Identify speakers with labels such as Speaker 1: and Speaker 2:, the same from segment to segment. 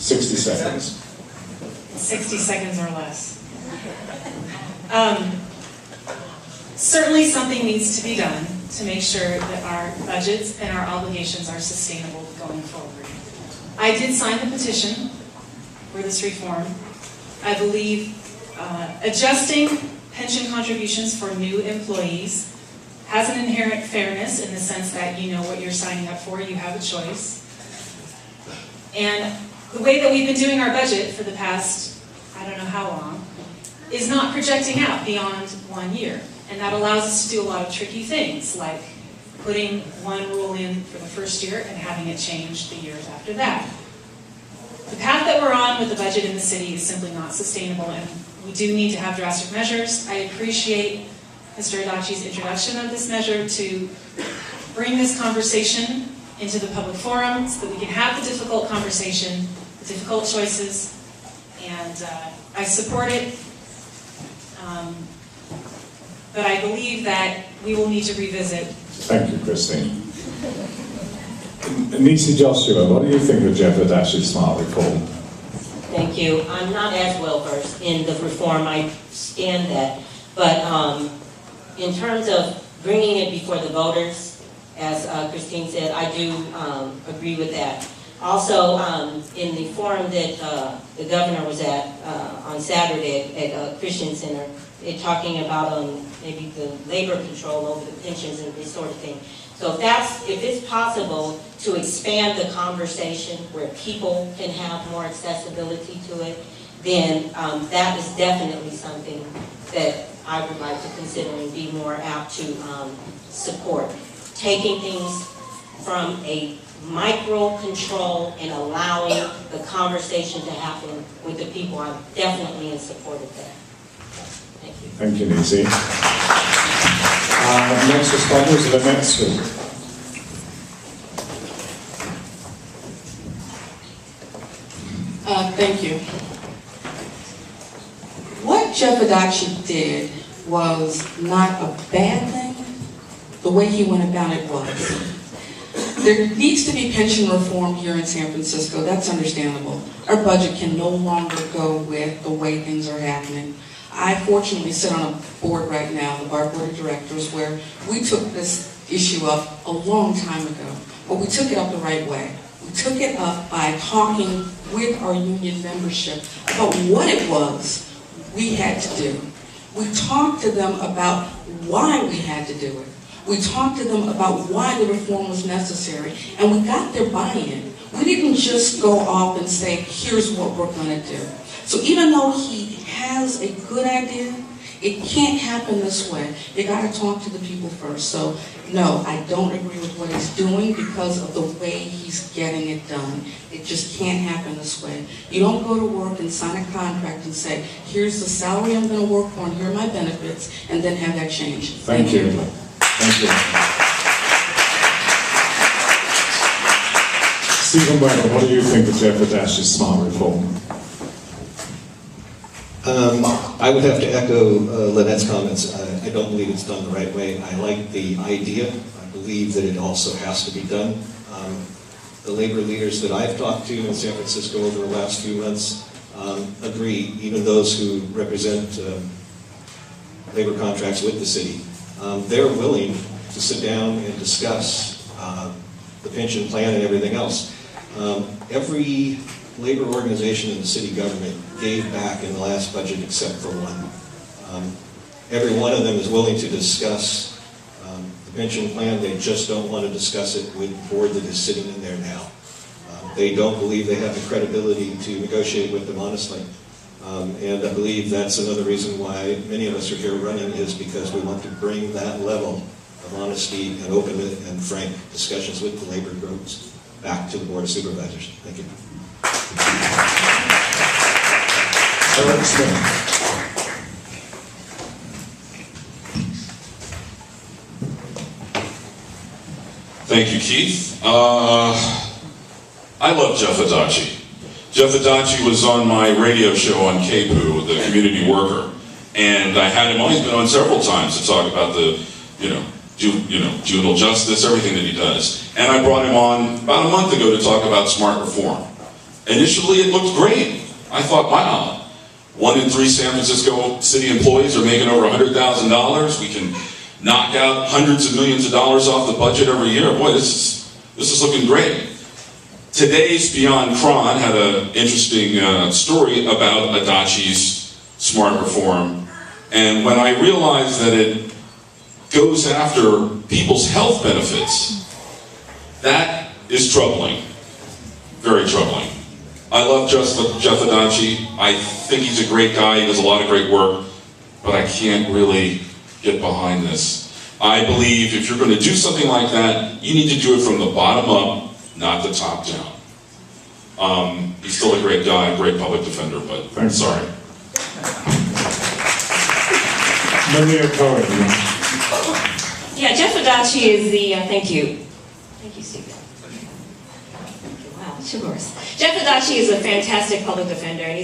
Speaker 1: 60 seconds.
Speaker 2: 60 seconds or less. Certainly something needs to be done to make sure that our budgets and our obligations are sustainable going forward. I did sign the petition for this reform. I believe adjusting pension contributions for new employees has an inherent fairness in the sense that you know what you're signing up for, you have a choice. And the way that we've been doing our budget for the past, I don't know how long, is not projecting out beyond 1 year. And that allows us to do a lot of tricky things, like putting one rule in for the first year and having it change the years after that. The path that we're on with the budget in the city is simply not sustainable, and we do need to have drastic measures. I appreciate Mr. Adachi's introduction of this measure to bring this conversation into the public forum so that we can have the difficult conversation, the difficult choices, and I support it. But I believe that we will need to revisit.
Speaker 1: Thank you, Christine. Nisi Joshua, what do you think of Jeff Adachi's smart reform?
Speaker 3: Thank you. I'm not as well versed in the reform. I stand that. But in terms of bringing it before the voters, as Christine said, I do agree with that. Also, in the forum that the governor was at on Saturday at Christian Center, they're talking about maybe the labor control over the pensions and this sort of thing. So if it's possible to expand the conversation where people can have more accessibility to it, then that is definitely something that I would like to consider and be more apt to support. Taking things from a micro control and allowing the conversation to happen with the people. I'm definitely in support of that. Thank you.
Speaker 1: Thank you, Nisi. Next responder is Lynette Sweet.
Speaker 4: Thank you. What Jeff Adachi did was not a bad thing. The way he went about it was. There needs to be pension reform here in San Francisco. That's understandable. Our budget can no longer go with the way things are happening. I fortunately sit on a board right now, the Bar Board of Directors, where we took this issue up a long time ago, but we took it up the right way. We took it up by talking with our union membership about what it was we had to do. We talked to them about why we had to do it. We talked to them about why the reform was necessary, and we got their buy-in. We didn't just go off and say, here's what we're going to do. So even though he has a good idea, it can't happen this way. You got to talk to the people first. So no, I don't agree with what he's doing because of the way he's getting it done. It just can't happen this way. You don't go to work and sign a contract and say, here's the salary I'm going to work for and here are my benefits, and then have that change.
Speaker 1: Thank you. Thank you. Stephen Byrne, what do you think of Jeff Adachi's smart reform?
Speaker 5: I would have to echo Lynette's comments. I don't believe it's done the right way. I like the idea. I believe that it also has to be done. The labor leaders that I've talked to in San Francisco over the last few months agree, even those who represent labor contracts with the city. They're willing to sit down and discuss the pension plan and everything else. Every labor organization in the city government gave back in the last budget except for one. Every one of them is willing to discuss the pension plan. They just don't want to discuss it with the board that is sitting in there now. They don't believe they have the credibility to negotiate with them honestly. And I believe that's another reason why many of us are here running, is because we want to bring that level of honesty and open and frank discussions with the labor groups back to the Board of Supervisors. Thank you.
Speaker 1: Eric Smith.
Speaker 6: Thank you, Keith. I love Jeff Adachi. Jeff Adachi was on my radio show on KPOO, the community worker, and I had him on. He's been on several times to talk about the, juvenile justice, everything that he does. And I brought him on about a month ago to talk about smart reform. Initially, it looked great. I thought, wow, 1 in 3 San Francisco city employees are making over $100,000. We can knock out hundreds of millions of dollars off the budget every year. Boy, this is looking great. Today's Beyond Cron had an interesting story about Adachi's smart reform. And when I realized that it goes after people's health benefits, that is troubling. Very troubling. I love Jeff Adachi. I think he's a great guy. He does a lot of great work. But I can't really get behind this. I believe if you're going to do something like that, you need to do it from the bottom up, not the top down. He's still a great guy, great public defender, but I'm sorry.
Speaker 1: Maria Cohen.
Speaker 7: Yeah, Jeff Adachi is the, thank you, Stephen. Wow, sure. Jeff Adachi is a fantastic public defender, and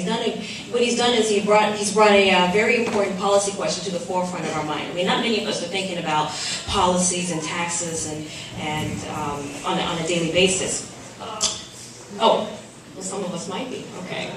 Speaker 7: what he's done is he's brought a very important policy question to the forefront of our mind. I mean, not many of us are thinking about policies and taxes and on a daily basis. Oh, well, some of us might be. Okay.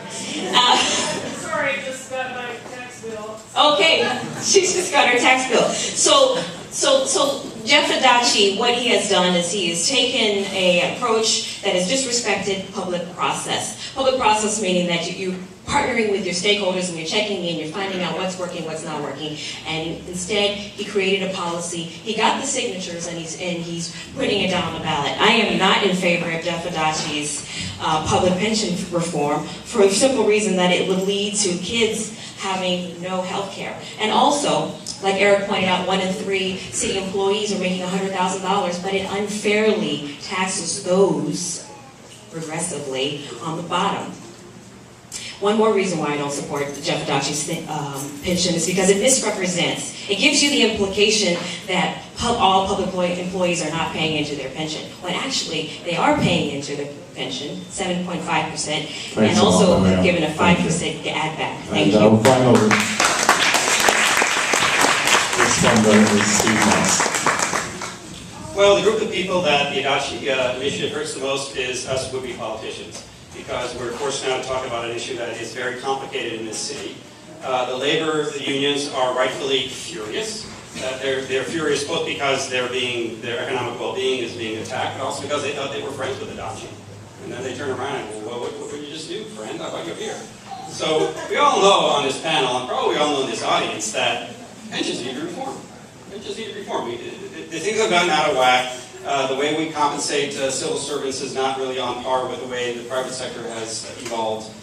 Speaker 8: Sorry, just got my tax bill.
Speaker 7: Okay, she's just got her tax bill. So Jeff Adachi, what he has done is he has taken an approach that has disrespected public process. Public process meaning that you're partnering with your stakeholders and you're checking in, you're finding out what's working, what's not working, and instead he created a policy. He got the signatures and he's putting it down on the ballot. I am not in favor of Jeff Adachi's public pension reform for the simple reason that it would lead to kids having no health care. And also, like Eric pointed out, 1 in 3 city employees are making $100,000, but it unfairly taxes those regressively on the bottom. One more reason why I don't support Jeff Adachi's pension is because it misrepresents. It gives you the implication that all public employees are not paying into their pension, when actually they are paying into their pension, 7.5%, and also given a 5% add back. Thank you.
Speaker 1: Our final responder is Steve Moss.
Speaker 9: Well, the group of people that the Adachi initiative hurts the most is us would-be politicians, because we're forced now to talk about an issue that is very complicated in this city. The labor, the unions are rightfully furious. They're furious both because their economic well-being is being attacked, but also because they thought they were friends with Adachi. And then they turn around and, well, what did you just do, friend? I thought you were here. So we all know on this panel, and probably we all know in this audience, that pensions need to reform. Pensions need to reform. The things have gotten out of whack. The way we compensate civil servants is not really on par with the way the private sector has evolved.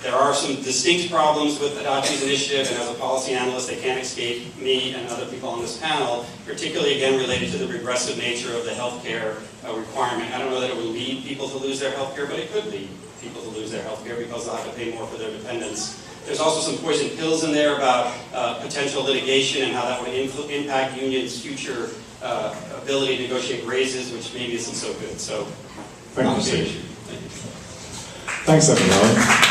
Speaker 9: There are some distinct problems with Adachi's initiative, and as a policy analyst, they can't escape me and other people on this panel, particularly, again, related to the regressive nature of the health care requirement. I don't know that it will lead people to lose their health care, but it could lead people to lose their health care because they'll have to pay more for their dependents. There's also some poison pills in there about potential litigation and how that would impact unions' future ability to negotiate raises, which maybe isn't so good. So,
Speaker 1: Thank you,
Speaker 9: complicated
Speaker 1: Steve.
Speaker 9: issue. Thank you.
Speaker 1: Thanks, everyone.